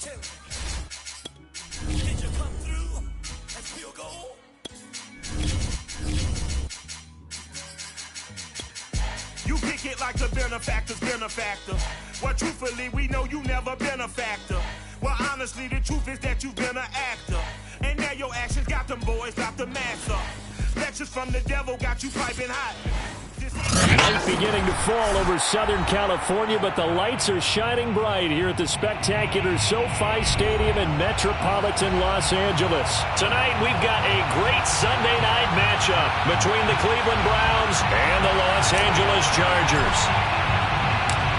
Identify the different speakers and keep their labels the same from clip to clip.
Speaker 1: You kick it like the benefactor's benefactor. Well, truthfully, we know you never been a factor. Well, honestly, the truth is that you've been an actor. And now your actions got them boys dropped the mask up. Lectures from the devil got you piping hot.
Speaker 2: Night beginning to fall over Southern California, but the lights are shining bright here at the spectacular SoFi Stadium in metropolitan Los Angeles. Tonight, we've got a great Sunday night matchup between the Cleveland Browns and the Los Angeles Chargers.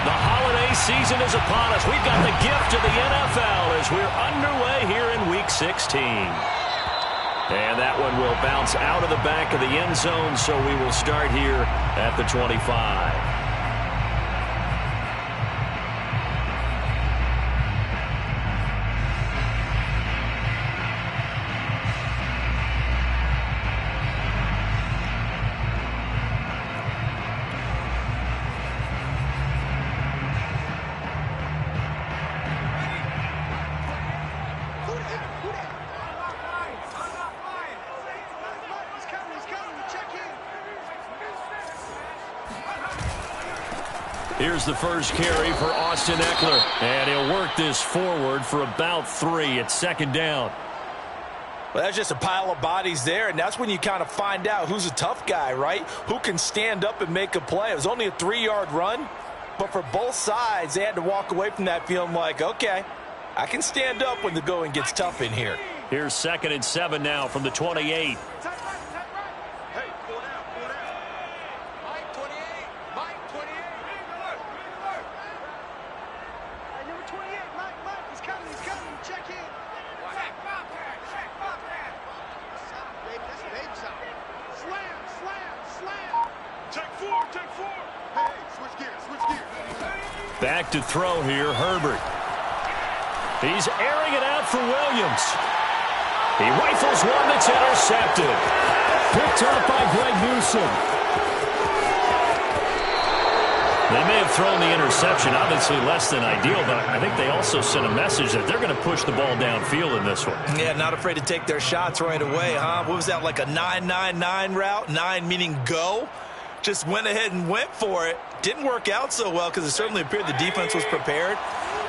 Speaker 2: The holiday season is upon us. We've got the gift of the NFL as we're underway here in Week 16. And that one will bounce out of the back of the end zone, so we will start here at the 25. Here's the first carry for Austin Eckler. And he'll work this forward for about 3. It's second down.
Speaker 3: Well, that's just a pile of bodies there, and that's when you kind of find out who's a tough guy, right? Who can stand up and make a play. It was only a 3-yard run, but for both sides, they had to walk away from that feeling like, okay, I can stand up when the going gets tough in here.
Speaker 2: Here's 2nd and 7 now from the 28. Back to throw here, Herbert. He's airing it out for Williams. He rifles one that's intercepted. Picked up by Greg Newsome. They may have thrown the interception, obviously less than ideal, but I think they also sent a message that they're going to push the ball downfield in this one.
Speaker 3: Yeah, not afraid to take their shots right away, huh? What was that, like a 9-9-9 route? 9 meaning go? Just went ahead and went for it. Didn't work out so well because it certainly appeared the defense was prepared.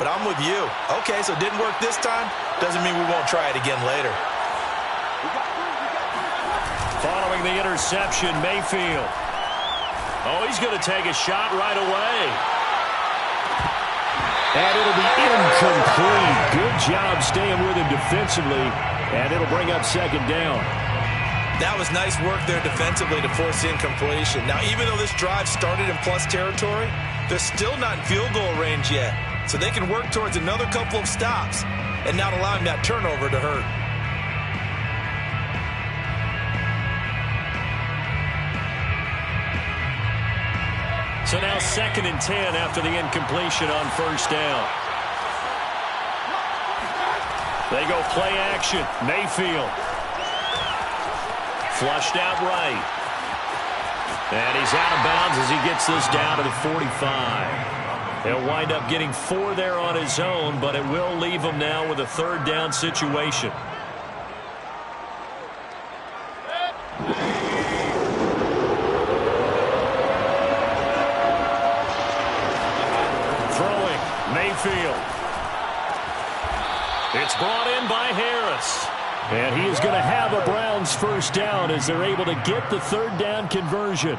Speaker 3: But I'm with you. Okay, so it didn't work this time. Doesn't mean we won't try it again later.
Speaker 2: Following the interception, Mayfield. Oh, he's going to take a shot right away. And it'll be incomplete. Good job staying with him defensively. And it'll bring up second down.
Speaker 3: That was nice work there defensively to force incompletion. Now, even though this drive started in plus territory, they're still not in field goal range yet. So they can work towards another couple of stops and not allowing that turnover to hurt.
Speaker 2: So now 2nd and 10 after the incompletion on first down. They go play action. Mayfield. Flushed out right. And he's out of bounds as he gets this down to the 45. He'll wind up getting 4 there on his own, but it will leave him now with a 3rd down situation. Throwing, Mayfield. It's brought in by Harris. And he is going to have a Browns first down as they're able to get the 3rd down conversion.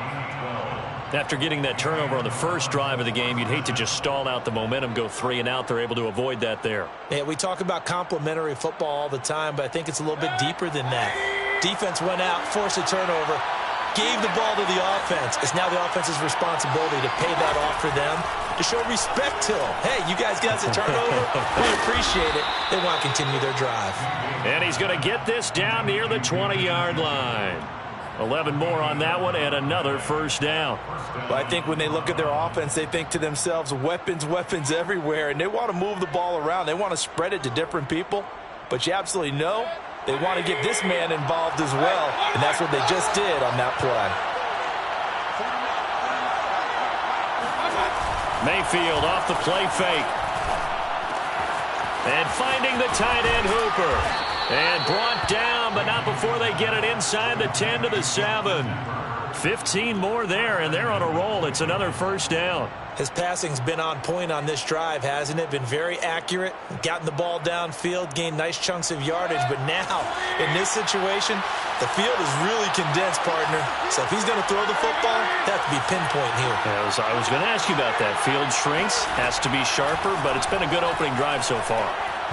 Speaker 2: After getting that turnover on the first drive of the game, you'd hate to just stall out the momentum, go 3 and out. They're able to avoid that there.
Speaker 3: Yeah, we talk about complementary football all the time, but I think it's a little bit deeper than that. Defense went out, forced a turnover, gave the ball to the offense. It's now the offense's responsibility to pay that off for them, to show respect to them. Hey, you guys got us a turnover. We appreciate it. They want to continue their drive.
Speaker 2: And he's going to get this down near the 20-yard line. 11 more on that one and another first down.
Speaker 3: Well, I think when they look at their offense, they think to themselves, weapons, weapons everywhere, and they want to move the ball around. They want to spread it to different people. But you absolutely know they want to get this man involved as well, and that's what they just did on that play. Mayfield off the play fake.
Speaker 2: And finding the tight end Hooper. And brought down, but not before they get it inside the 10 to the 7. 15 more there, and they're on a roll. It's another first down.
Speaker 3: His passing's been on point on this drive, hasn't it? Been very accurate, gotten the ball downfield, gained nice chunks of yardage. But now, in this situation, the field is really condensed, partner. So if he's going to throw the football, that has to be pinpoint here.
Speaker 2: I was going to ask you about that. Field shrinks, has to be sharper, but it's been a good opening drive so far.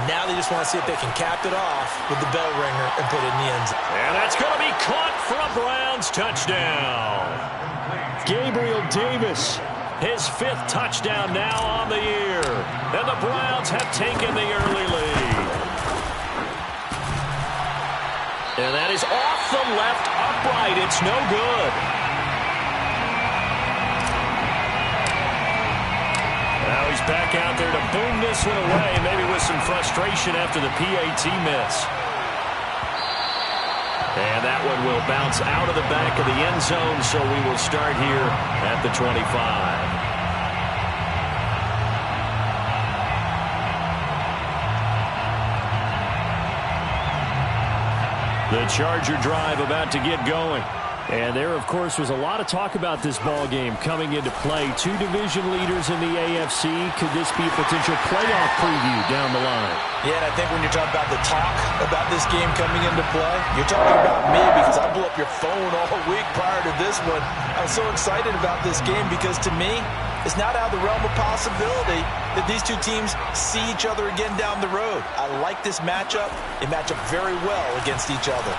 Speaker 3: Now they just want to see if they can cap it off with the bell ringer and put it in the end zone.
Speaker 2: And that's going to be caught for a Browns touchdown. Gabriel Davis, his 5th touchdown now on the year. And the Browns have taken the early lead. And that is off the left upright. It's no good. Now he's back out there to boom this one away, maybe with some frustration after the PAT miss. And that one will bounce out of the back of the end zone, so we will start here at the 25. The Charger drive about to get going. And there, of course, was a lot of talk about this ball game coming into play. 2 division leaders in the AFC. Could this be a potential playoff preview down the line?
Speaker 3: Yeah, and I think when you're talking about the talk about this game coming into play, you're talking about me because I blew up your phone all week prior to this one. I was so excited about this game because, to me, it's not out of the realm of possibility that these two teams see each other again down the road. I like this matchup. They match up very well against each other.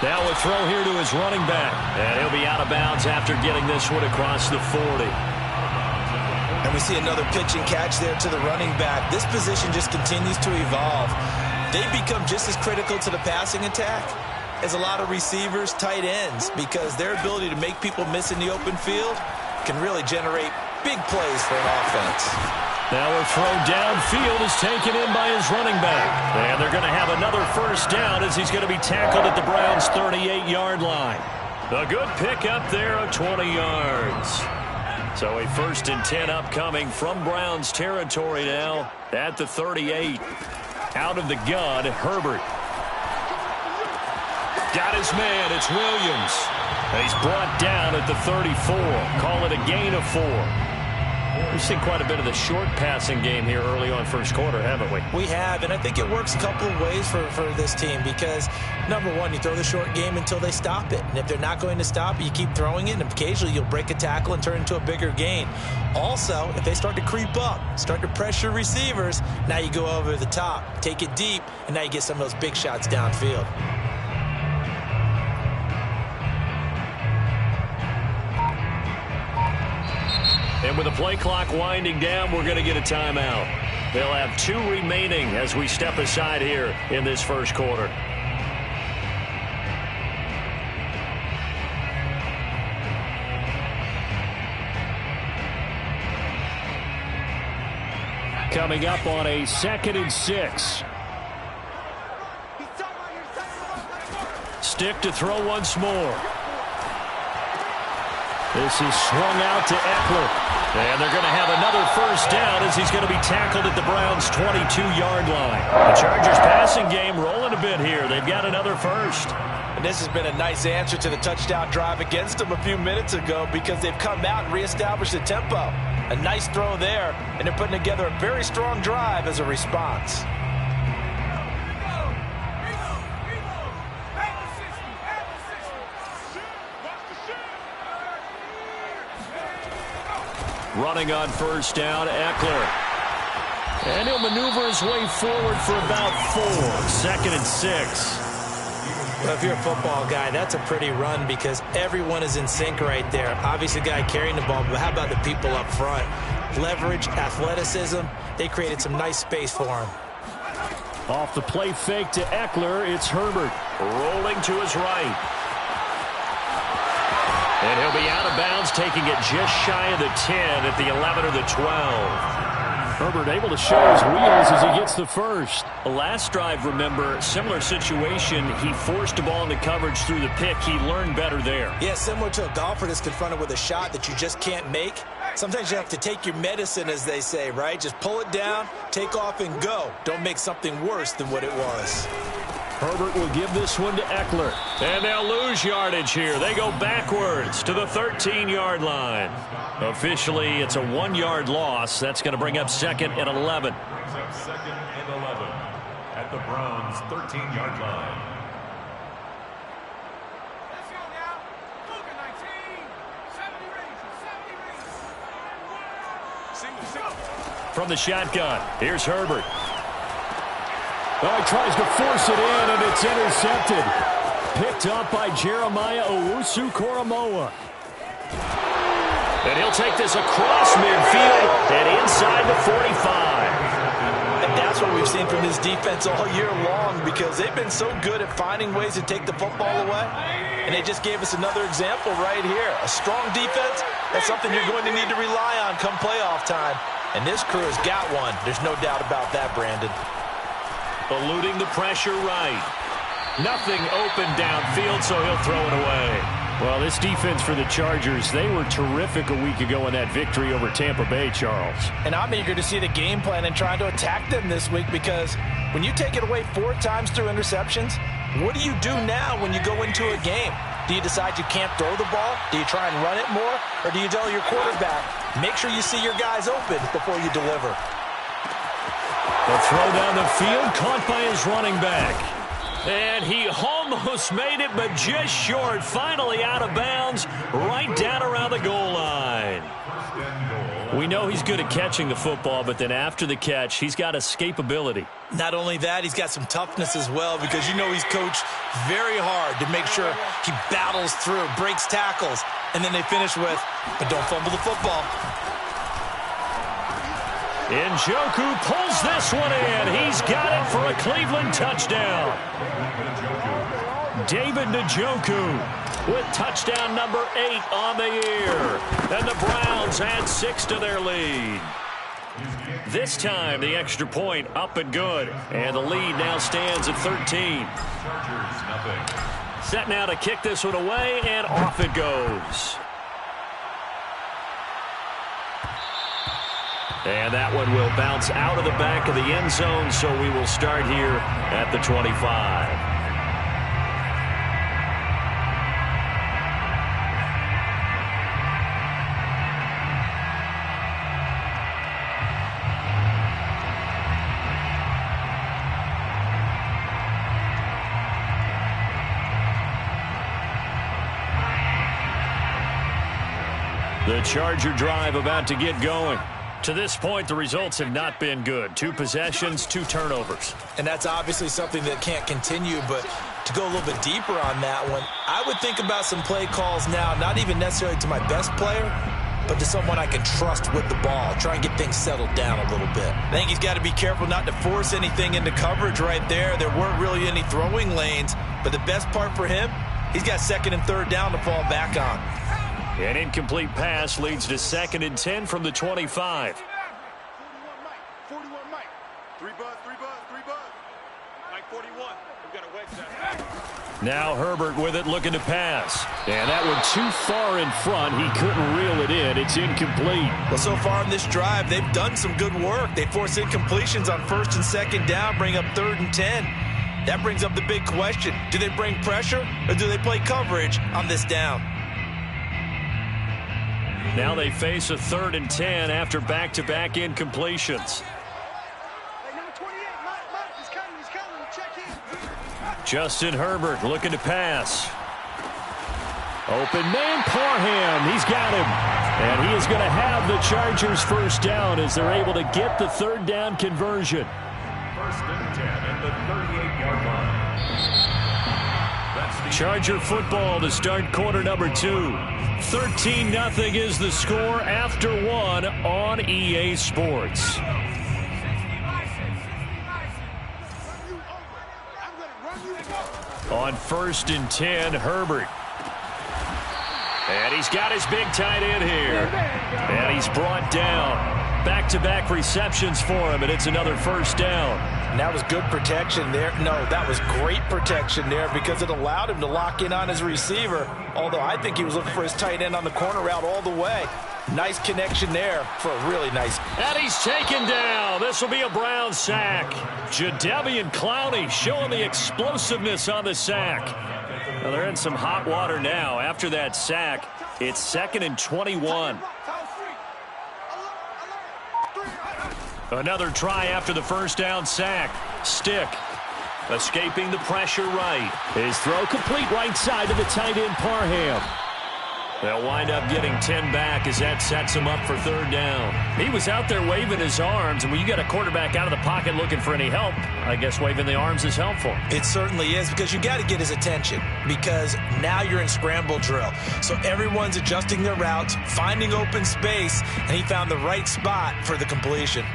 Speaker 2: Now a throw here to his running back. And he'll be out of bounds after getting this one across the 40.
Speaker 3: And we see another pitch and catch there to the running back. This position just continues to evolve. They become just as critical to the passing attack as a lot of receivers, tight ends, because their ability to make people miss in the open field can really generate big plays for an offense.
Speaker 2: Now a throw downfield is taken in by his running back. And they're going to have another first down as he's going to be tackled at the Browns' 38-yard line. A good pickup there of 20 yards. So a 1st and 10 upcoming from Browns territory now at the 38. Out of the gun, Herbert. Got his man, it's Williams. And he's brought down at the 34. Call it a gain of 4. We've seen quite a bit of the short passing game here early on first quarter, haven't we?
Speaker 3: We have, and I think it works a couple of ways for this team because, number one, you throw the short game until they stop it. And if they're not going to stop it, you keep throwing it, and occasionally you'll break a tackle and turn it into a bigger gain. Also, if they start to creep up, start to pressure receivers, now you go over the top, take it deep, and now you get some of those big shots downfield.
Speaker 2: And with the play clock winding down, we're going to get a timeout. They'll have 2 remaining as we step aside here in this first quarter. Coming up on a 2nd and 6. Stick to throw once more. This is swung out to Eckler. And they're going to have another first down as he's going to be tackled at the Browns' 22-yard line. The Chargers passing game rolling a bit here. They've got another first.
Speaker 3: And this has been a nice answer to the touchdown drive against them a few minutes ago because they've come out and reestablished the tempo. A nice throw there, and they're putting together a very strong drive as a response.
Speaker 2: Running on first down, Eckler. And he'll maneuver his way forward for about 4. 2nd and 6.
Speaker 3: Well, if you're a football guy, that's a pretty run because everyone is in sync right there. Obviously, the guy carrying the ball, but how about the people up front? Leverage, athleticism, they created some nice space for him.
Speaker 2: Off the play fake to Eckler, it's Herbert. Rolling to his right. And he'll be out of bounds, taking it just shy of the 10 at the 11 or the 12. Herbert able to show his wheels as he gets the first. The last drive, remember, similar situation. He forced the ball into coverage through the pick. He learned better there.
Speaker 3: Yeah, similar to a golfer that's confronted with a shot that you just can't make. Sometimes you have to take your medicine, as they say, right? Just pull it down, take off, and go. Don't make something worse than what it was.
Speaker 2: Herbert will give this one to Eckler. And they'll lose yardage here. They go backwards to the 13-yard line. Officially, it's a 1-yard loss. That's going to bring up 2nd and 11.
Speaker 4: Second and 11 at the Browns' 13-yard line.
Speaker 5: Let's go now. Luka 19. 70 races.
Speaker 2: From the shotgun, here's Herbert. Oh, he tries to force it in, and it's intercepted. Picked up by Jeremiah Owusu-Koramoah. And he'll take this across midfield and inside the 45.
Speaker 3: And that's what we've seen from this defense all year long, because they've been so good at finding ways to take the football away. And they just gave us another example right here. A strong defense, that's something you're going to need to rely on come playoff time. And this crew has got one. There's no doubt about that, Brandon.
Speaker 2: Eluding the pressure right. Nothing open downfield, so he'll throw it away. Well, this defense for the Chargers, they were terrific a week ago in that victory over Tampa Bay, Charles.
Speaker 3: And I'm eager to see the game plan and trying to attack them this week, because when you take it away 4 times through interceptions, what do you do now when you go into a game? Do you decide you can't throw the ball? Do you try and run it more? Or do you tell your quarterback, make sure you see your guys open before you deliver?
Speaker 2: The throw down the field, caught by his running back. And he almost made it, but just short. Finally out of bounds, right down around the goal line. We know he's good at catching the football, but then after the catch, he's got escapability.
Speaker 3: Not only that, he's got some toughness as well, because you know he's coached very hard to make sure he battles through, breaks tackles, and then they finish with, but don't fumble the football.
Speaker 2: Njoku pulls this one in. He's got it for a Cleveland touchdown. David Njoku with touchdown number 8 on the year. And the Browns add 6 to their lead. This time, the extra point up and good. And the lead now stands at 13. Set now to kick this one away, and off it goes. And that one will bounce out of the back of the end zone, so we will start here at the 25. The Charger drive about to get going. To this point, the results have not been good. 2 possessions, 2 turnovers.
Speaker 3: And that's obviously something that can't continue, but to go a little bit deeper on that one, I would think about some play calls now, not even necessarily to my best player, but to someone I can trust with the ball. Try and get things settled down a little bit. I think he's got to be careful not to force anything into coverage right there. There weren't really any throwing lanes, but the best part for him, he's got 2nd and 3rd down to fall back on.
Speaker 2: An incomplete pass leads to 2nd and 10 from the 25.
Speaker 5: 41 Mike. 3 buzz. Mike 41. We've got a wedge that.
Speaker 2: Now Herbert with it, looking to pass. And that one too far in front. He couldn't reel it in. It's incomplete.
Speaker 3: Well, so far in this drive, they've done some good work. They force incompletions on 1st and 2nd down, bring up 3rd and 10. That brings up the big question. Do they bring pressure, or do they play coverage on this down?
Speaker 2: Now they face a 3rd and 10 after back-to-back incompletions. Justin Herbert looking to pass. Open man, Parham. He's got him. And he is going to have the Chargers first down as they're able to get the 3rd down conversion.
Speaker 4: 1st and 10 at the 38-yard line.
Speaker 2: Charger football to start quarter number 2. 13-0 is the score after 1 on EA Sports. On 1st and 10, Herbert. And he's got his big tight end here. And he's brought down. Back-to-back receptions for him, and it's another 1st down.
Speaker 3: And that was good protection there. No, that was great protection there, because it allowed him to lock in on his receiver, although I think he was looking for his tight end on the corner route all the way. Nice connection there for a really nice.
Speaker 2: And he's taken down. This will be a Brown sack. Jadeveon Clowney showing the explosiveness on the sack. Well, they're in some hot water now. After that sack, it's 2nd and 21. Another try after the first down sack. Stick escaping the pressure right. His throw complete right side to the tight end Parham. They'll wind up getting 10 back as that sets him up for 3rd down. He was out there waving his arms, and when you got a quarterback out of the pocket looking for any help, I guess waving the arms is helpful.
Speaker 3: It certainly is, because you got to get his attention, because now you're in scramble drill. So everyone's adjusting their routes, finding open space, and he found the right spot for the completion.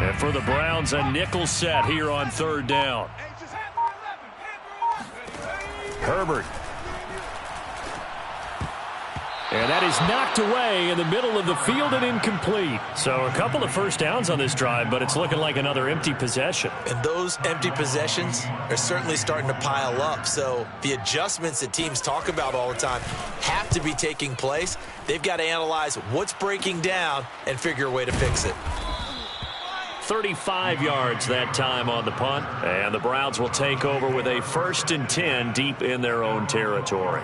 Speaker 2: And for the Browns, a nickel set here on 3rd down. Herbert. And that is knocked away in the middle of the field and incomplete. So a couple of first downs on this drive, but it's looking like another empty possession.
Speaker 3: And those empty possessions are certainly starting to pile up. So the adjustments that teams talk about all the time have to be taking place. They've got to analyze what's breaking down and figure a way to fix it.
Speaker 2: 35 yards that time on the punt. And the Browns will take over with a 1st and 10 deep in their own territory.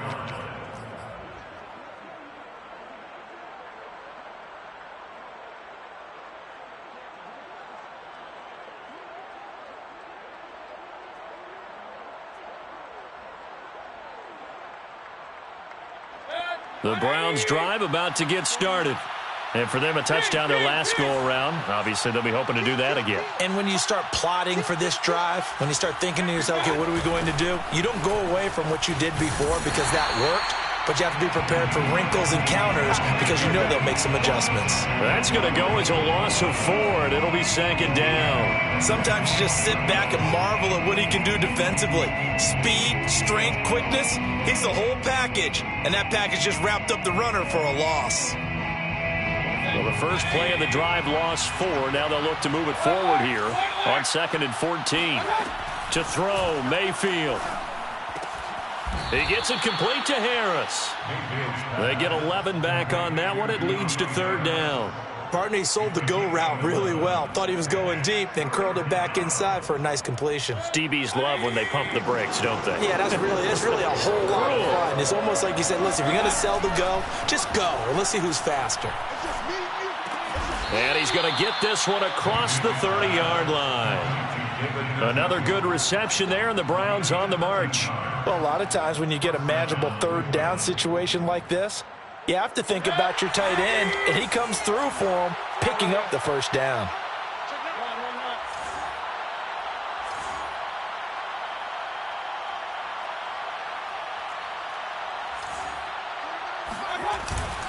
Speaker 2: The Browns drive about to get started. And for them, a touchdown their last go-around. Obviously, they'll be hoping to do that again.
Speaker 3: And when you start plotting for this drive, when you start thinking to yourself, okay, what are we going to do? You don't go away from what you did before because that worked, but you have to be prepared for wrinkles and counters because you know they'll make some adjustments.
Speaker 2: That's going to go as a loss of 4, and it'll be 2nd down.
Speaker 3: Sometimes you just sit back and marvel at what he can do defensively. Speed, strength, quickness, he's the whole package, and that package just wrapped up the runner for a loss.
Speaker 2: Well, the first play of the drive lost 4. Now they'll look to move it forward here on 2nd and 14. To throw, Mayfield. He gets it complete to Harris. They get 11 back on that one. It leads to 3rd down.
Speaker 3: Partner, he sold the go route really well. Thought he was going deep, then curled it back inside for a nice completion.
Speaker 2: DBs love when they pump the brakes, don't they?
Speaker 3: Yeah, that's really a whole lot of fun. It's almost like you said, listen, if you're going to sell the go, just go, and let's see who's faster.
Speaker 2: And he's going to get this one across the 30-yard line. Another good reception there, and the Browns on the march.
Speaker 3: Well, a lot of times when you get a manageable 3rd down situation like this, you have to think about your tight end, and he comes through for him, picking up the 1st down.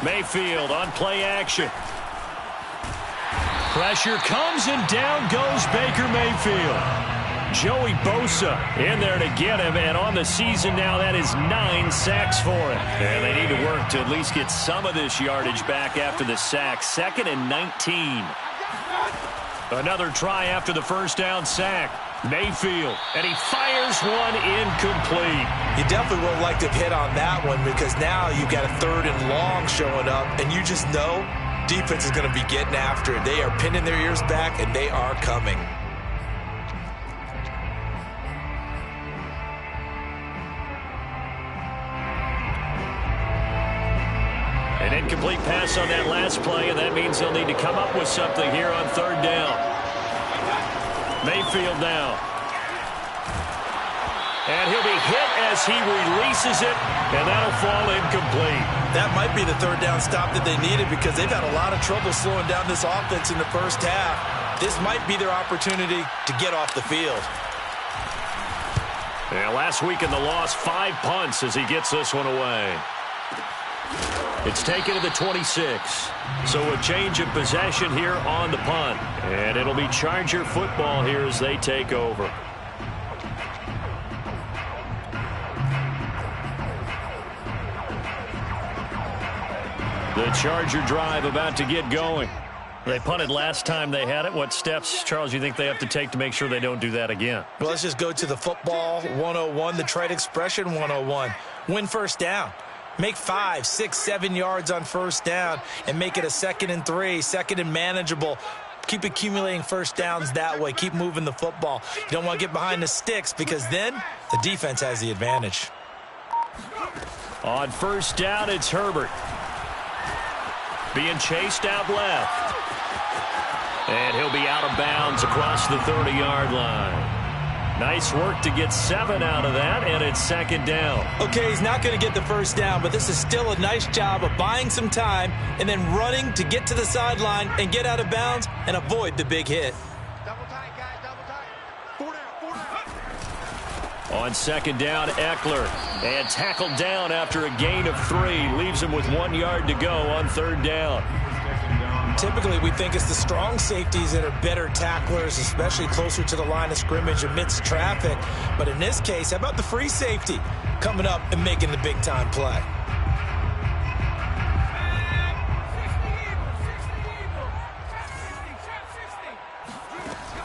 Speaker 2: Mayfield on play action. Pressure comes, and down goes Baker Mayfield. Joey Bosa in there to get him, and on the season now, that is 9 sacks for him. And they need to work to at least get some of this yardage back after the sack. 2nd and 19. Another try after the first down sack. Mayfield, and he fires one incomplete.
Speaker 3: You definitely would like to have hit on that one because now you've got a 3rd and long showing up, and you just know defense is going to be getting after it. They are pinning their ears back, and they are coming.
Speaker 2: An incomplete pass on that last play, and that means they'll need to come up with something here on 3rd down. Mayfield now. And he'll be hit as he releases it, and that'll fall incomplete.
Speaker 3: That might be the 3rd down stop that they needed because they've had a lot of trouble slowing down this offense in the first half. This might be their opportunity to get off the field.
Speaker 2: And last week in the loss, 5 punts as he gets this one away. It's taken to the 26. So a change of possession here on the punt. And it'll be Charger football here as they take over. The Charger drive about to get going. They punted last time they had it. What steps, Charles, you think they have to take to make sure they don't do that again?
Speaker 3: Well, let's just go to the football 101, the trade expression 101. Win first down. Make 5, 6, 7 yards on first down and make it a 2nd and 3, 2nd and manageable. Keep accumulating first downs that way. Keep moving the football. You don't want to get behind the sticks because then the defense has the advantage.
Speaker 2: On first down, it's Herbert. Being chased out left. And he'll be out of bounds across the 30-yard line. Nice work to get 7 out of that, and it's 2nd down.
Speaker 3: Okay, he's not going to get the first down, but this is still a nice job of buying some time and then running to get to the sideline and get out of bounds and avoid the big hit.
Speaker 5: Double tight, guys, double tight. 4 down.
Speaker 2: On 2nd down, Eckler. And tackled down after a gain of 3. Leaves him with 1 yard to go on 3rd down.
Speaker 3: Typically, we think it's the strong safeties that are better tacklers, especially closer to the line of scrimmage amidst traffic. But in this case, how about the free safety coming up and making the big-time play?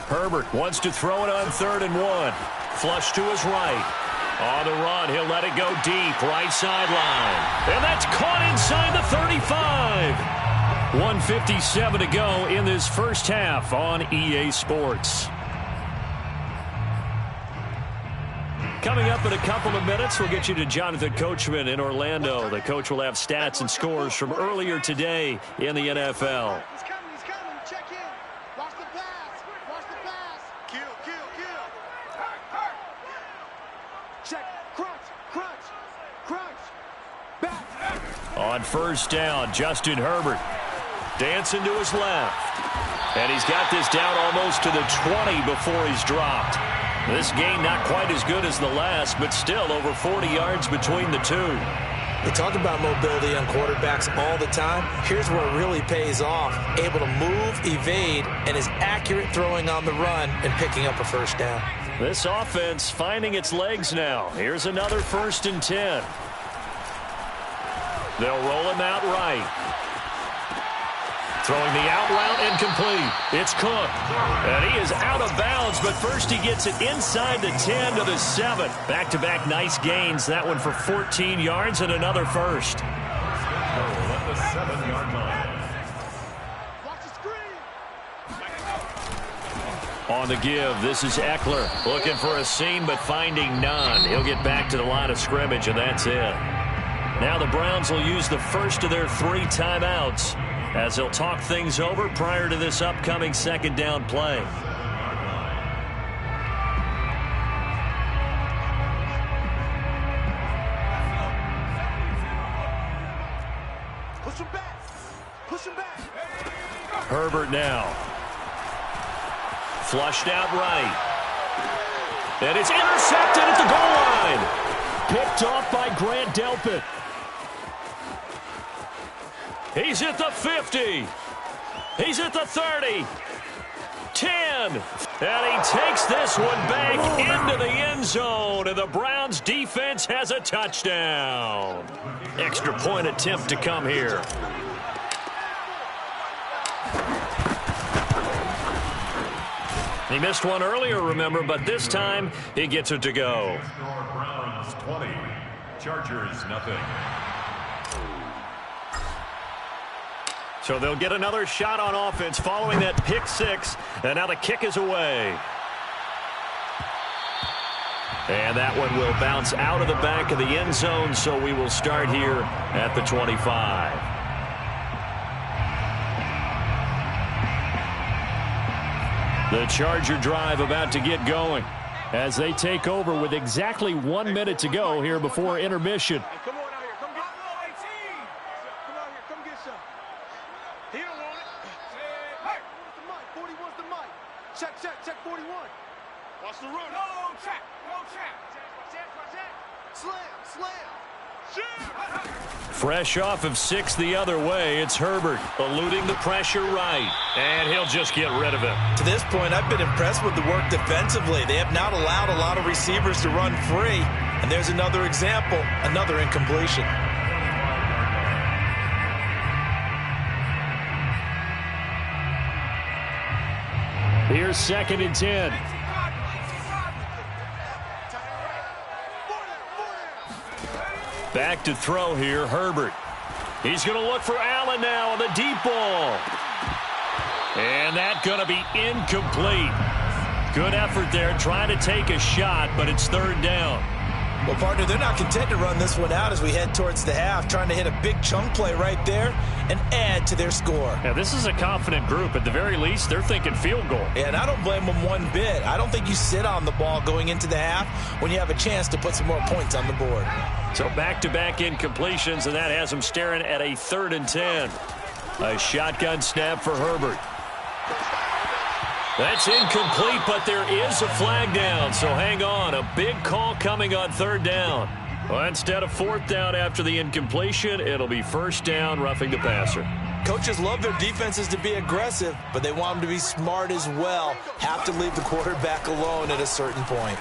Speaker 2: Herbert wants to throw it on 3rd and 1. Flush to his right. On the run, he'll let it go deep, right sideline. And that's caught inside the 35. 1:57 to go in this first half on EA Sports. Coming up in a couple of minutes, we'll get you to Jonathan Coachman in Orlando. The coach will have stats and scores from earlier today in the NFL.
Speaker 5: He's coming. Check in. Watch the pass. Kill. Check. Crunch. Back.
Speaker 2: On first down, Justin Herbert dancing to his left. And he's got this down almost to the 20 before he's dropped. This game not quite as good as the last, but still over 40 yards between the two.
Speaker 3: They talk about mobility on quarterbacks all the time. Here's where it really pays off. Able to move, evade, and is accurate throwing on the run and picking up a first down.
Speaker 2: This offense finding its legs now. Here's another 1st and 10. They'll roll him out right. Throwing the out route incomplete. It's Cook. And he is out of bounds, but first he gets it inside the 10 to the 7. Back-to-back nice gains. That one for 14 yards and another first.
Speaker 4: At the 7-yard line.
Speaker 5: Watch the screen.
Speaker 2: On the give, this is Eckler. Looking for a seam, but finding none. He'll get back to the line of scrimmage, and that's it. Now the Browns will use the first of their 3 timeouts as they'll talk things over prior to this upcoming 2nd down play.
Speaker 5: Push him back.
Speaker 2: Herbert now. Flushed out right. And it's intercepted at the goal line. Picked off by Grant Delpit. He's at the 50. He's at the 30. 10. And he takes this one back into the end zone. And the Browns defense has a touchdown. Extra point attempt to come here. He missed one earlier, remember, but this time he gets it to go.
Speaker 4: Browns 20. Chargers nothing.
Speaker 2: So they'll get another shot on offense following that pick 6. And now the kick is away. And that one will bounce out of the back of the end zone, so we will start here at the 25. The Charger drive about to get going as they take over with exactly 1 minute to go here before intermission.
Speaker 5: Hey, come on out here. Come get Come out here. Come get some. He don't want it. Hey, where's the mic? 41's the mic. Check 41. Watch the run. No check. Slam.
Speaker 2: Fresh off of 6 the other way, it's Herbert eluding the pressure right, and he'll just get rid of it.
Speaker 3: To this point, I've been impressed with the work defensively. They have not allowed a lot of receivers to run free, and there's another example, another incompletion.
Speaker 2: 2nd and 10. Back to throw here, Herbert. He's going to look for Allen now on the deep ball. And that's going to be incomplete. Good effort there, trying to take a shot, but it's 3rd down.
Speaker 3: Well, partner, they're not content to run this one out as we head towards the half, trying to hit a big chunk play right there and add to their score.
Speaker 2: Yeah, this is a confident group. At the very least, they're thinking field goal.
Speaker 3: Yeah, and I don't blame them one bit. I don't think you sit on the ball going into the half when you have a chance to put some more points on the board.
Speaker 2: So back-to-back incompletions, and that has them staring at a 3rd and 10. A shotgun snap for Herbert. That's incomplete, but there is a flag down, so hang on. A big call coming on 3rd down. Well, instead of 4th down after the incompletion, it'll be 1st down, roughing the passer.
Speaker 3: Coaches love their defenses to be aggressive, but they want them to be smart as well. Have to leave the quarterback alone at a certain point.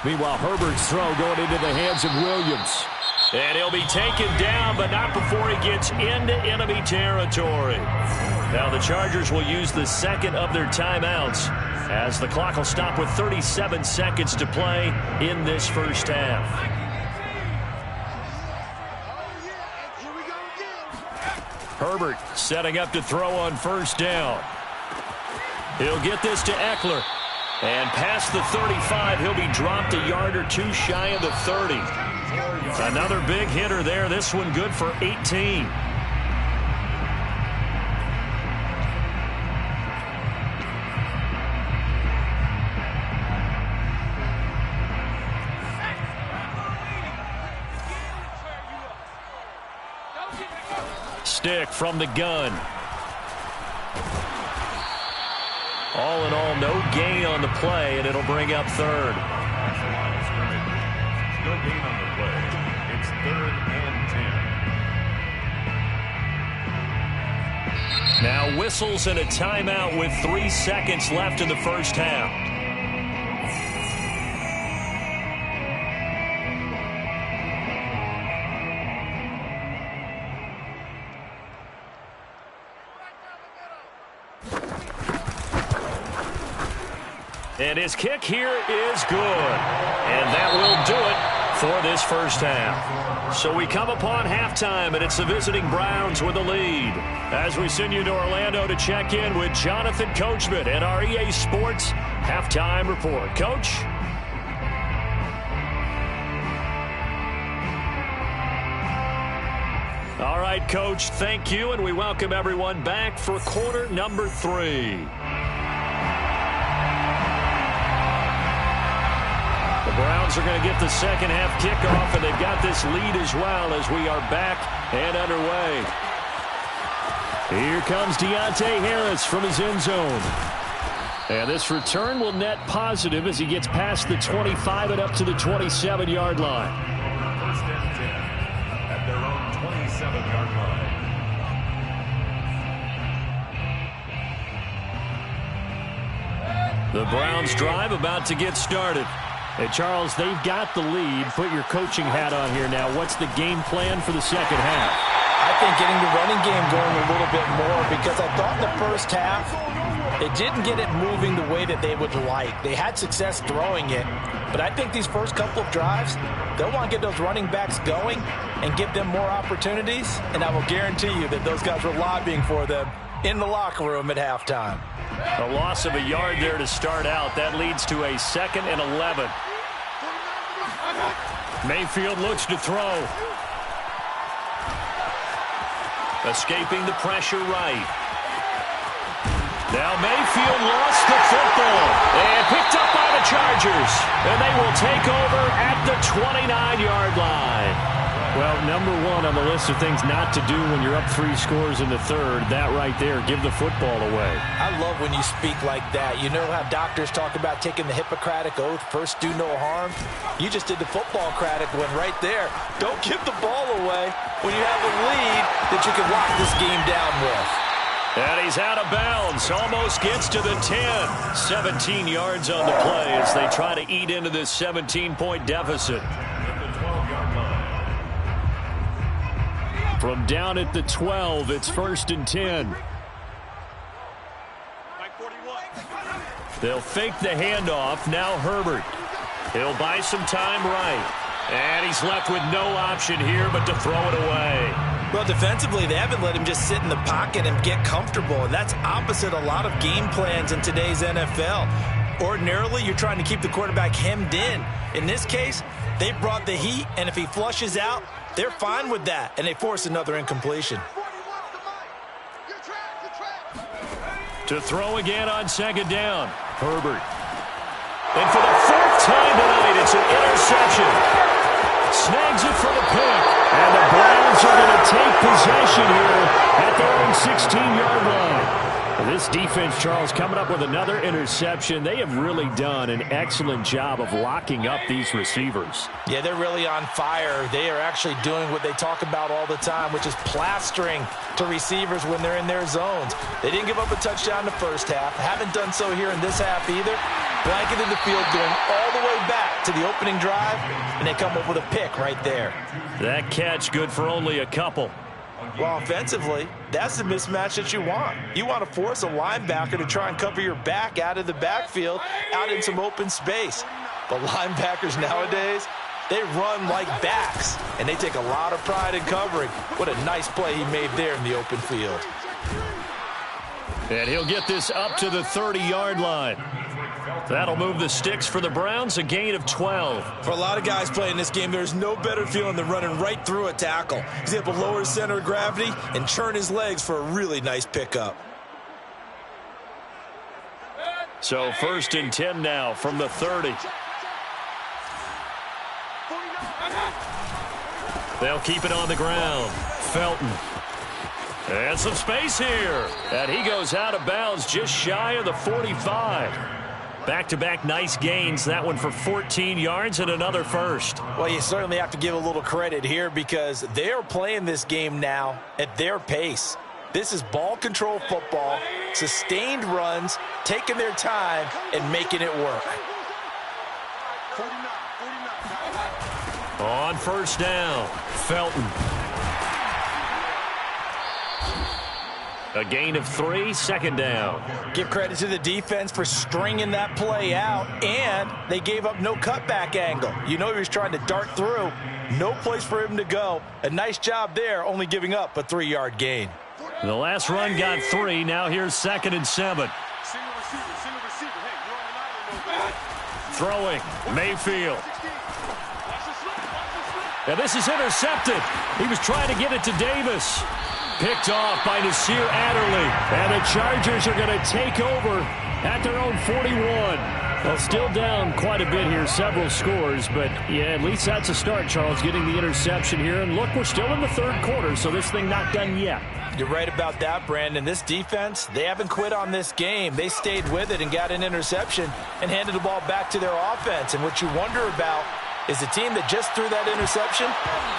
Speaker 2: Meanwhile, Herbert's throw going into the hands of Williams. And he'll be taken down, but not before he gets into enemy territory. Now the Chargers will use the 2nd of their timeouts as the clock will stop with 37 seconds to play in this first half. Herbert setting up to throw on 1st down. He'll get this to Eckler. And past the 35, he'll be dropped a yard or 2 shy of the 30. Another big hitter there. This one good for 18. Stick from the gun. All in all, no gain on the play, and it'll bring up 3rd.
Speaker 4: No gain on the play. It's 3rd and 10.
Speaker 2: Now whistles and a timeout with 3 seconds left in the first half. And his kick here is good. And that will do it for this first half. So we come upon halftime, and it's the visiting Browns with the lead. As we send you to Orlando to check in with Jonathan Coachman and our EA Sports Halftime Report. Coach? All right, Coach, thank you, and we welcome everyone back for quarter number 3. The Browns are going to get the second half kickoff, and they've got this lead as well as we are back and underway. Here comes Deontay Harris from his end zone. And this return will net positive as he gets past the 25 and up to the 27-yard line.
Speaker 4: 1st and 10 at their own 27-yard line.
Speaker 2: The Browns drive about to get started. Hey, Charles, they've got the lead. Put your coaching hat on here now. What's the game plan for the second half?
Speaker 3: I think getting the running game going a little bit more, because I thought in the first half they didn't get it moving the way that they would like. They had success throwing it, but I think these first couple of drives, they'll want to get those running backs going and give them more opportunities, and I will guarantee you that those guys were lobbying for them in the locker room at halftime.
Speaker 2: A loss of a yard there to start out. That leads to a 2nd and 11. Mayfield looks to throw. Escaping the pressure right. Now Mayfield lost the football and picked up by the Chargers. And they will take over at the 29-yard line. Well, number 1 on the list of things not to do when you're up 3 scores in the third, that right there, give the football away.
Speaker 3: I love when you speak like that. You know how doctors talk about taking the Hippocratic Oath, first do no harm? You just did the football-cratic one right there. Don't give the ball away when you have a lead that you can lock this game down with.
Speaker 2: And he's out of bounds, almost gets to the 10. 17 yards on the play as they try to eat into this 17-point deficit. From down at the 12, it's 1st and 10.
Speaker 5: Mike 41.
Speaker 2: They'll fake the handoff. Now Herbert. He'll buy some time right. And he's left with no option here but to throw it away.
Speaker 3: Well, defensively, they haven't let him just sit in the pocket and get comfortable, and that's opposite a lot of game plans in today's NFL. Ordinarily, you're trying to keep the quarterback hemmed in. In this case, they brought the heat, and if he flushes out, they're fine with that, and they force another incompletion.
Speaker 2: To throw again on second down. Herbert. And for the fourth time tonight, it's an interception. Snags it for the pick. And the Browns are going to take possession here at their own 16-yard line. This defense, Charles, coming up with another interception. They have really done an excellent job of locking up these receivers.
Speaker 3: Yeah, they're really on fire. They are actually doing what they talk about all the time, which is plastering to receivers when they're in their zones. They didn't give up a touchdown in the first half. Haven't done so here in this half either. Blanketed the field going all the way back to the opening drive, and they come up with a pick right there.
Speaker 2: That catch good for only a couple.
Speaker 3: Well, offensively, that's the mismatch that you want. You want to force a linebacker to try and cover your back out of the backfield, out in some open space. The linebackers nowadays, they run like backs, and they take a lot of pride in covering. What a nice play he made there in the open field.
Speaker 2: And he'll get this up to the 30-yard line. That'll move the sticks for the Browns, a gain of 12.
Speaker 3: For a lot of guys playing this game, there's no better feeling than running right through a tackle. He's able to lower his center of gravity and churn his legs for a really nice pickup.
Speaker 2: So 1st and 10 now from the 30. They'll keep it on the ground. Felton. And some space here. And he goes out of bounds just shy of the 45. Back-to-back nice gains. That one for 14 yards and another first.
Speaker 3: Well, you certainly have to give a little credit here because they're playing this game now at their pace. This is ball control football, sustained runs, taking their time, and making it work.
Speaker 2: On first down, Felton. A gain of 3, second down.
Speaker 3: Give credit to the defense for stringing that play out, and they gave up no cutback angle. You know he was trying to dart through. No place for him to go. A nice job there, only giving up a 3-yard gain.
Speaker 2: The last run got 3. Now here's 2nd and 7. Throwing, Mayfield. Now this is intercepted. He was trying to get it to Davis. Picked off by Nasir Adderley. And the Chargers are going to take over at their own 41. Well, still down quite a bit here, several scores. But, yeah, at least that's a start, Charles, getting the interception here. And, look, we're still in the third quarter, so this thing not done yet.
Speaker 3: You're right about that, Brandon. This defense, they haven't quit on this game. They stayed with it and got an interception and handed the ball back to their offense. And what you wonder about is the team that just threw that interception,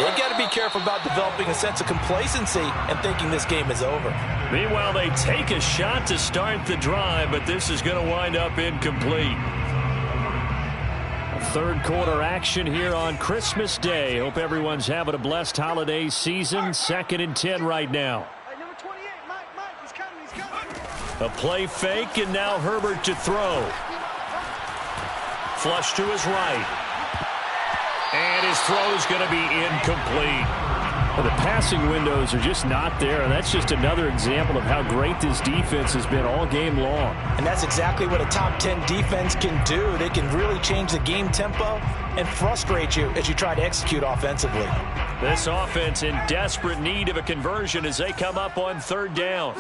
Speaker 3: they've got to be careful about developing a sense of complacency and thinking this game is over.
Speaker 2: Meanwhile, they take a shot to start the drive, but this is going to wind up incomplete. Third quarter action here on Christmas Day. Hope everyone's having a blessed holiday season. 2nd and 10 right now. A play fake, and now Herbert to throw. Flush to his right. And his throw is going to be incomplete. Well, the passing windows are just not there, and that's just another example of how great this defense has been all game long.
Speaker 3: And that's exactly what a top 10 defense can do. They can really change the game tempo and frustrate you as you try to execute offensively.
Speaker 2: This offense in desperate need of a conversion as they come up on 3rd down.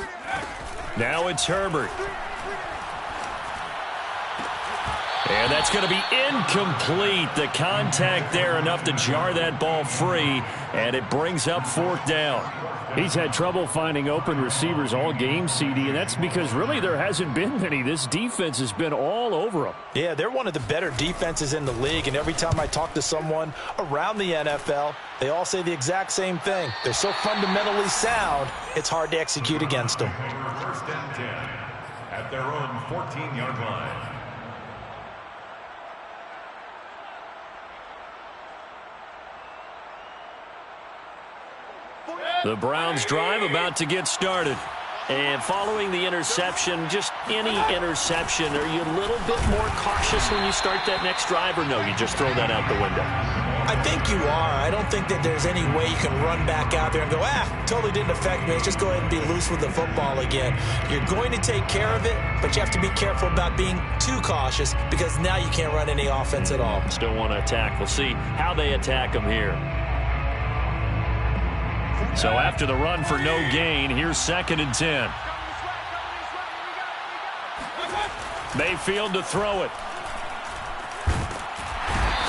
Speaker 2: Now it's Herbert. And that's going to be incomplete. The contact there enough to jar that ball free, and it brings up 4th down. He's had trouble finding open receivers all game, CD, and that's because really there hasn't been many. This defense has been all over them.
Speaker 3: Yeah, they're one of the better defenses in the league, and every time I talk to someone around the NFL, they all say the exact same thing. They're so fundamentally sound, it's hard to execute against them.
Speaker 4: 1st and 10 at their own 14-yard line.
Speaker 2: The Browns drive about to get started. And following the interception, just any interception, are you a little bit more cautious when you start that next drive, or no, you just throw that out the window?
Speaker 3: I think you are. I don't think that there's any way you can run back out there and go, totally didn't affect me. Let's just go ahead and be loose with the football again. You're going to take care of it, but you have to be careful about being too cautious because now you can't run any offense at all.
Speaker 2: Still want to attack. We'll see how they attack them here. So after the run for no gain, here's 2nd and 10. Mayfield to throw it.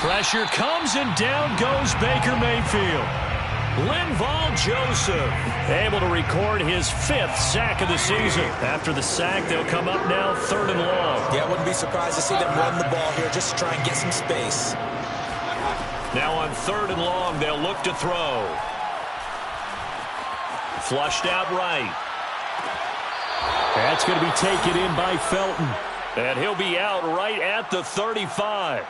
Speaker 2: Pressure comes and down goes Baker Mayfield. Linval Joseph able to record his 5th sack of the season. After the sack, they'll come up now 3rd and long.
Speaker 3: Yeah, I wouldn't be surprised to see them run the ball here just to try and get some space.
Speaker 2: Now on 3rd and long, they'll look to throw. Flushed out right. That's going to be taken in by Felton. And he'll be out right at the 35.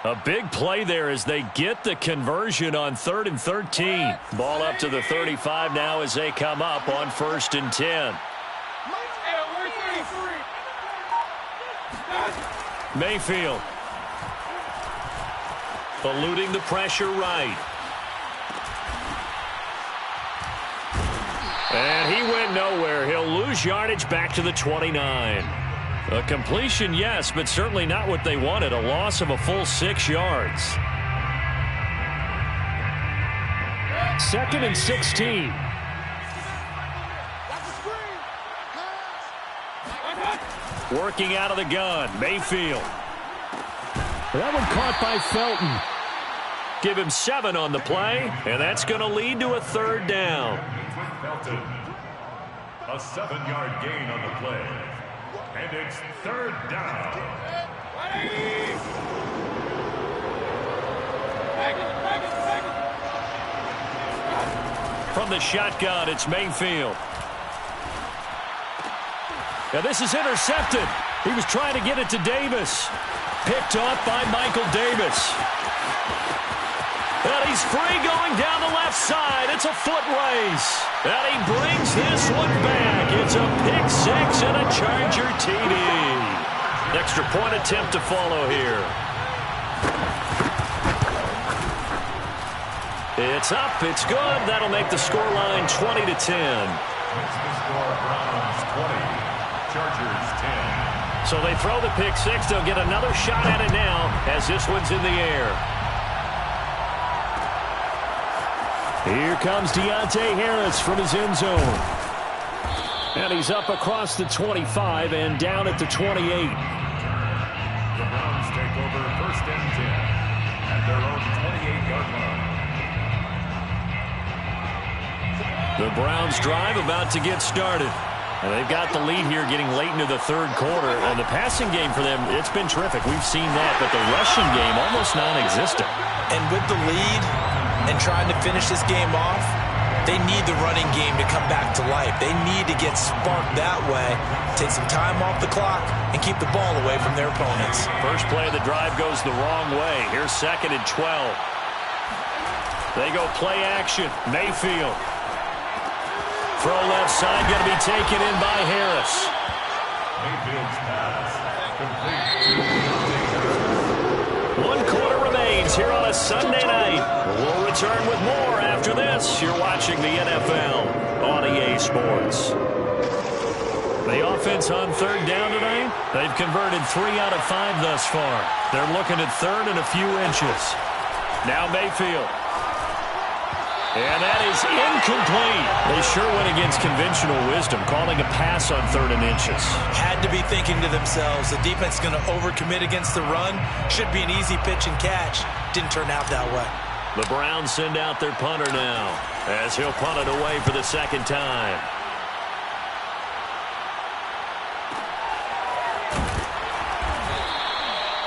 Speaker 2: A big play there as they get the conversion on 3rd and 13. Ball up to the 35 now as they come up on 1st and 10. Mayfield. Eluding the pressure right. And he went nowhere. He'll lose yardage back to the 29. A completion, yes, but certainly not what they wanted. A loss of a full 6 yards. 2nd and 16. Working out of the gun, Mayfield. That one caught by Felton. Give him 7 on the play, and that's going to lead to a 3rd down.
Speaker 4: Felton, a 7-yard gain on the play. And it's 3rd down.
Speaker 2: From the shotgun, it's Mayfield. Now this is intercepted. He was trying to get it to Davis. Picked off by Michael Davis. And he's free going down the left side. It's a foot race. And he brings this one back. It's a pick 6 and a Charger TD. Extra point attempt to follow here. It's up. It's good. That'll make the scoreline 20-10.
Speaker 4: Makes the score Browns 20, Chargers 10.
Speaker 2: So they throw the pick 6. They'll get another shot at it now as this one's in the air. Here comes Deontay Harris from his end zone. And he's up across the 25 and down at the 28.
Speaker 4: The Browns take over 1st and 10 at their own 28-yard line.
Speaker 2: The Browns drive about to get started. And they've got the lead here getting late into the 3rd quarter. And the passing game for them, it's been terrific. We've seen that. But the rushing game, almost non-existent.
Speaker 3: And with the lead and trying to finish this game off, they need the running game to come back to life. They need to get sparked that way, take some time off the clock, and keep the ball away from their opponents.
Speaker 2: First play of the drive goes the wrong way. Here's 2nd and 12. They go play action. Mayfield. Throw left side, going to be taken in by Harris.
Speaker 4: Mayfield's pass complete.
Speaker 2: 1 quarter remains here on a Sunday night. We'll return with more after this. You're watching the NFL on EA Sports. The offense on 3rd down tonight, they've converted 3 out of 5 thus far. They're looking at 3rd and a few inches. Now Mayfield. And that is incomplete. They sure went against conventional wisdom, calling a pass on 3rd and inches.
Speaker 3: Had to be thinking to themselves, the defense is going to overcommit against the run. Should be an easy pitch and catch. Didn't turn out that way.
Speaker 2: The Browns send out their punter now as he'll punt it away for the 2nd time.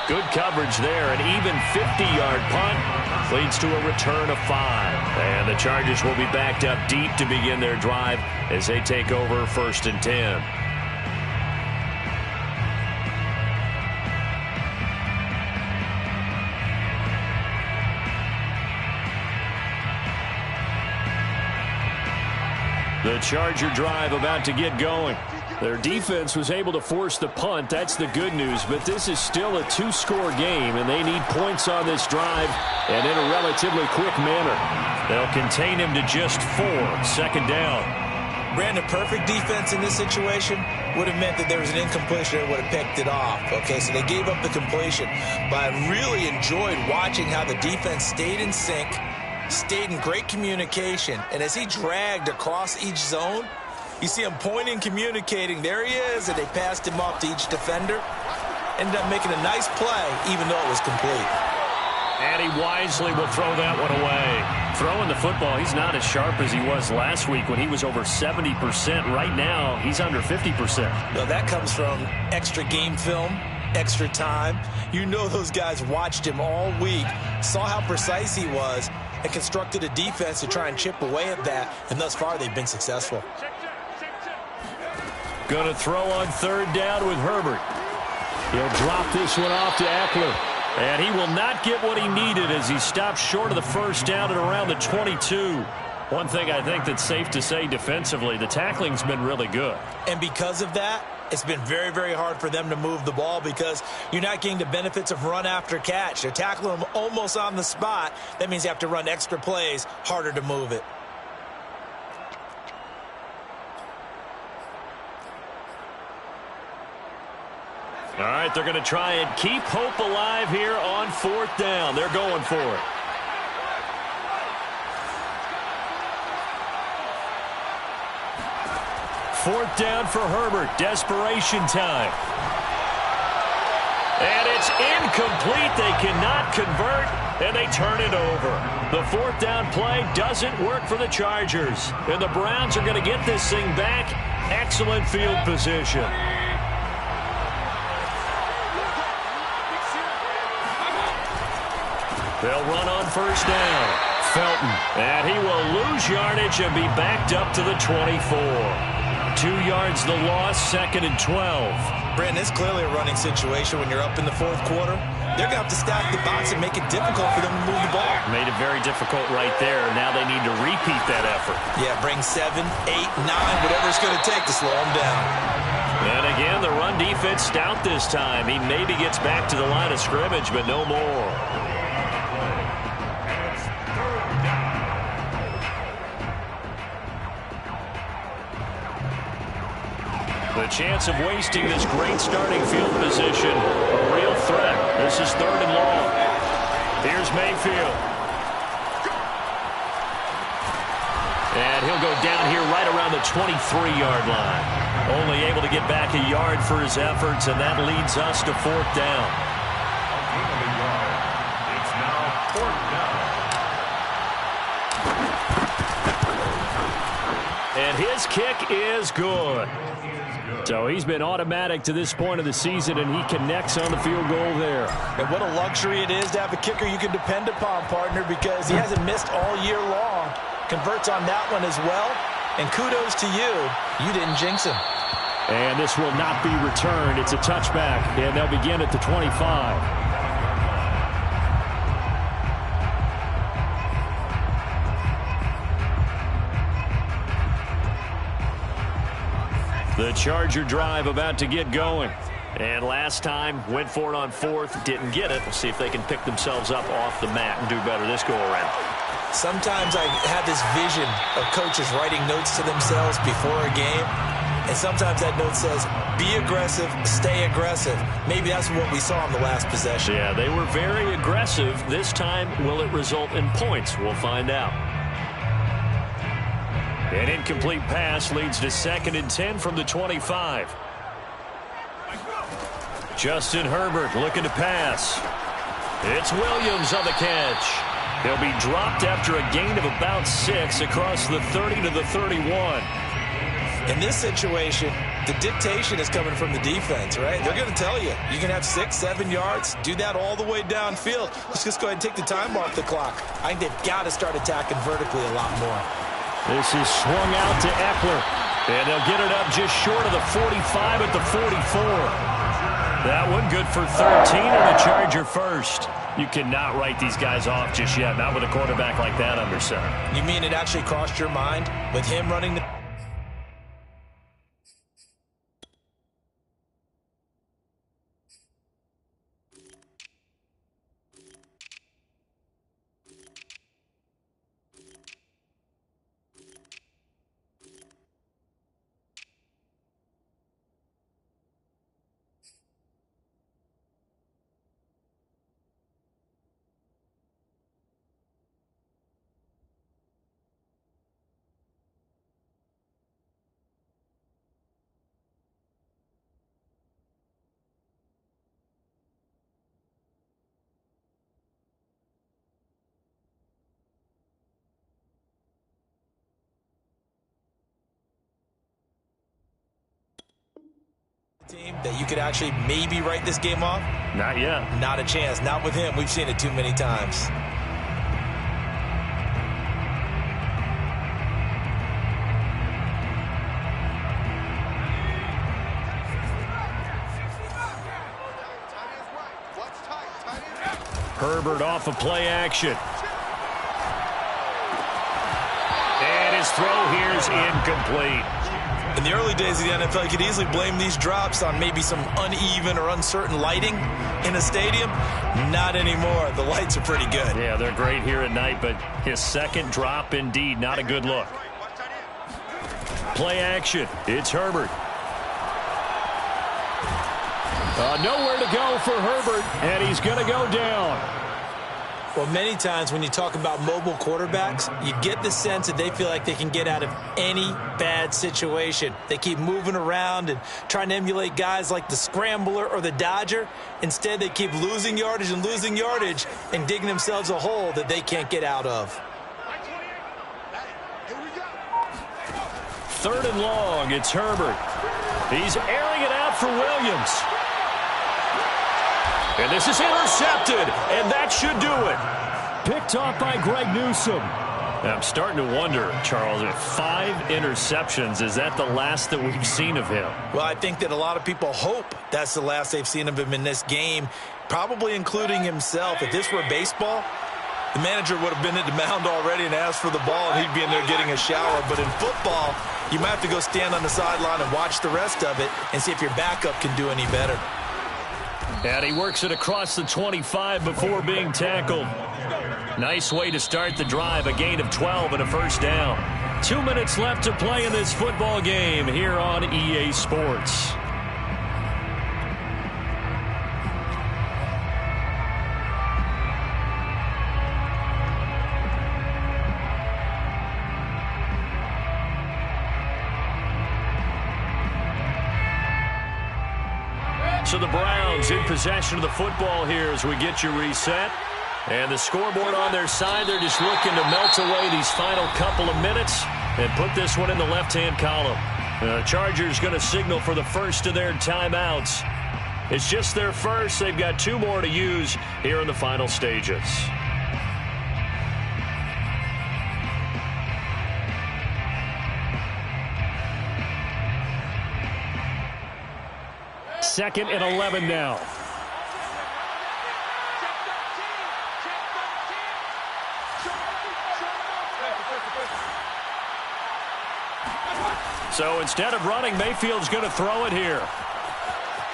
Speaker 2: Good coverage there. An even 50-yard punt leads to a return of 5. And the Chargers will be backed up deep to begin their drive as they take over 1st and 10. The Charger drive about to get going. Their defense was able to force the punt. That's the good news. But this is still a two-score game, and they need points on this drive and in a relatively quick manner. They'll contain him to just 4. 2nd down.
Speaker 3: Brandon, perfect defense in this situation would have meant that there was an incompletion and would have picked it off. Okay, so they gave up the completion. But I really enjoyed watching how the defense stayed in sync, stayed in great communication, and as he dragged across each zone, you see him pointing, communicating. There he is, and they passed him off to each defender. Ended up making a nice play, even though it was complete.
Speaker 2: And he wisely will throw that one away. Throwing the football, he's not as sharp as he was last week when he was over 70%. Right now, he's under 50%.
Speaker 3: Now, that comes from extra game film, extra time. You know those guys watched him all week, saw how precise he was, and constructed a defense to try and chip away at that. And thus far, they've been successful.
Speaker 2: Going to throw on 3rd down with Herbert. He'll drop this one off to Eckler. And he will not get what he needed as he stops short of the 1st down at around the 22. One thing I think that's safe to say defensively, the tackling's been really good.
Speaker 3: And because of that, it's been very, very hard for them to move the ball because you're not getting the benefits of run after catch. They're tackling them almost on the spot. That means you have to run extra plays, harder to move it.
Speaker 2: All right, they're going to try and keep hope alive here on 4th down. They're going for it. Fourth down for Herbert. Desperation time. And it's incomplete. They cannot convert, and they turn it over. The 4th down play doesn't work for the Chargers. And the Browns are going to get this thing back. Excellent field position. They'll run on 1st down. Felton. And he will lose yardage and be backed up to the 24. 2 yards the loss, 2nd and 12.
Speaker 3: Brandon, it's clearly a running situation when you're up in the 4th quarter. They're going to have to stack the box and make it difficult for them to move the ball.
Speaker 2: Made it very difficult right there. Now they need to repeat that effort.
Speaker 3: Yeah, bring 7, 8, 9, whatever it's going to take to slow them down.
Speaker 2: And again, the run defense stout this time. He maybe gets back to the line of scrimmage, but no more. The chance of wasting this great starting field position, a real threat. This is 3rd and long. Here's Mayfield. And he'll go down here right around the 23-yard line. Only able to get back a yard for his efforts, and that leads us to 4th down.
Speaker 4: It's now 4th down.
Speaker 2: And his kick is good. So he's been automatic to this point of the season, and he connects on the field goal there.
Speaker 3: And what a luxury it is to have a kicker you can depend upon, partner, because he hasn't missed all year long. Converts on that one as well. And kudos to you. You didn't jinx him.
Speaker 2: And this will not be returned. It's a touchback, and they'll begin at the 25. The Charger drive about to get going. And last time, went for it on 4th, didn't get it. We'll see if they can pick themselves up off the mat and do better this go-around.
Speaker 3: Sometimes I have this vision of coaches writing notes to themselves before a game. And sometimes that note says, be aggressive, stay aggressive. Maybe that's what we saw in the last possession.
Speaker 2: Yeah, they were very aggressive. This time, will it result in points? We'll find out. An incomplete pass leads to 2nd and 10 from the 25. Justin Herbert looking to pass. It's Williams on the catch. He'll be dropped after a gain of about 6 across the 30 to the 31.
Speaker 3: In this situation, the dictation is coming from the defense, right? They're going to tell you, you can have 6, 7 yards, do that all the way downfield. Let's just go ahead and take the time off the clock. I think they've got to start attacking vertically a lot more.
Speaker 2: This is swung out to Eckler. And they'll get it up just short of the 45 at the 44. That one good for 13 and the Charger first. You cannot write these guys off just yet, not with a quarterback like that under center.
Speaker 3: You mean it actually crossed your mind with him running the... Team that you could actually maybe write this game off?
Speaker 2: Not yet.
Speaker 3: Not a chance. Not with him. We've seen it too many times.
Speaker 2: Herbert off of play action. And his throw here is incomplete.
Speaker 3: In the early days of the NFL, you could easily blame these drops on maybe some uneven or uncertain lighting in a stadium. Not anymore. The lights are pretty good.
Speaker 2: Yeah, they're great here at night, but his second drop, indeed, not a good look. Play action. It's Herbert. Nowhere to go for Herbert, and he's going to go down.
Speaker 3: Well, many times when you talk about mobile quarterbacks, you get the sense that they feel like they can get out of any bad situation. They keep moving around and trying to emulate guys like the Scrambler or the Dodger. Instead, they keep losing yardage and digging themselves a hole that they can't get out of.
Speaker 2: 3rd and long, it's Herbert. He's airing it out for Williams. And this is intercepted, and that should do it. Picked off by Greg Newsome. I'm starting to wonder, Charles, if 5 interceptions, is that the last that we've seen of him?
Speaker 3: Well, I think that a lot of people hope that's the last they've seen of him in this game, probably including himself. If this were baseball, the manager would have been at the mound already and asked for the ball, and he'd be in there getting a shower. But in football, you might have to go stand on the sideline and watch the rest of it and see if your backup can do any better.
Speaker 2: And he works it across the 25 before being tackled. Nice way to start the drive, a gain of 12 and a first down. 2 minutes left to play in this football game here on EA Sports. So the Browns in possession of the football here as we get you reset. And the scoreboard on their side, they're just looking to melt away these final couple of minutes and put this one in the left-hand column. The Chargers going to signal for the first of their timeouts. It's just their first. They've got 2 more to use here in the final stages. Second and 11 now. So instead of running, Mayfield's going to throw it here.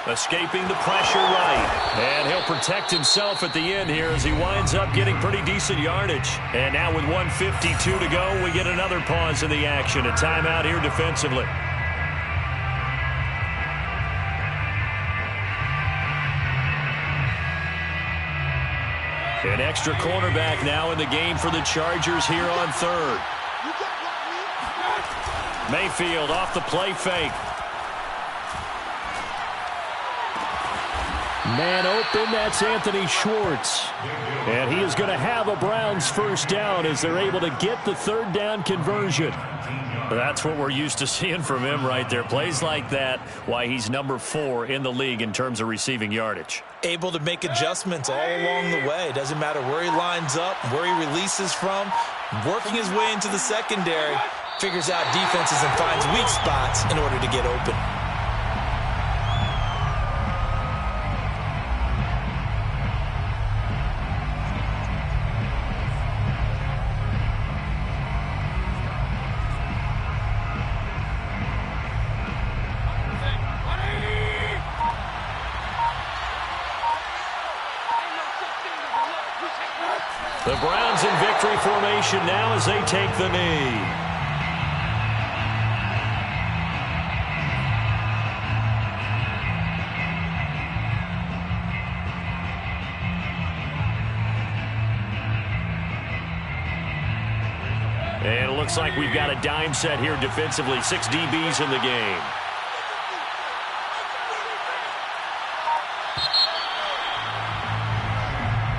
Speaker 2: Escaping the pressure right. And he'll protect himself at the end here as he winds up getting pretty decent yardage. And now with 1:52 to go, we get another pause in the action. A timeout here defensively. An extra cornerback now in the game for the Chargers here on 3rd. Mayfield off the play fake. Man open, that's Anthony Schwartz. And he is going to have a Browns first down as they're able to get the 3rd down conversion. That's what we're used to seeing from him right there. Plays like that, why he's number 4 in the league in terms of receiving yardage.
Speaker 3: Able to make adjustments all along the way. Doesn't matter where he lines up, where he releases from. Working his way into the secondary, figures out defenses and finds weak spots in order to get open.
Speaker 2: The Browns in victory formation now as they take the knee. And it looks like we've got a dime set here defensively. 6 DBs in the game.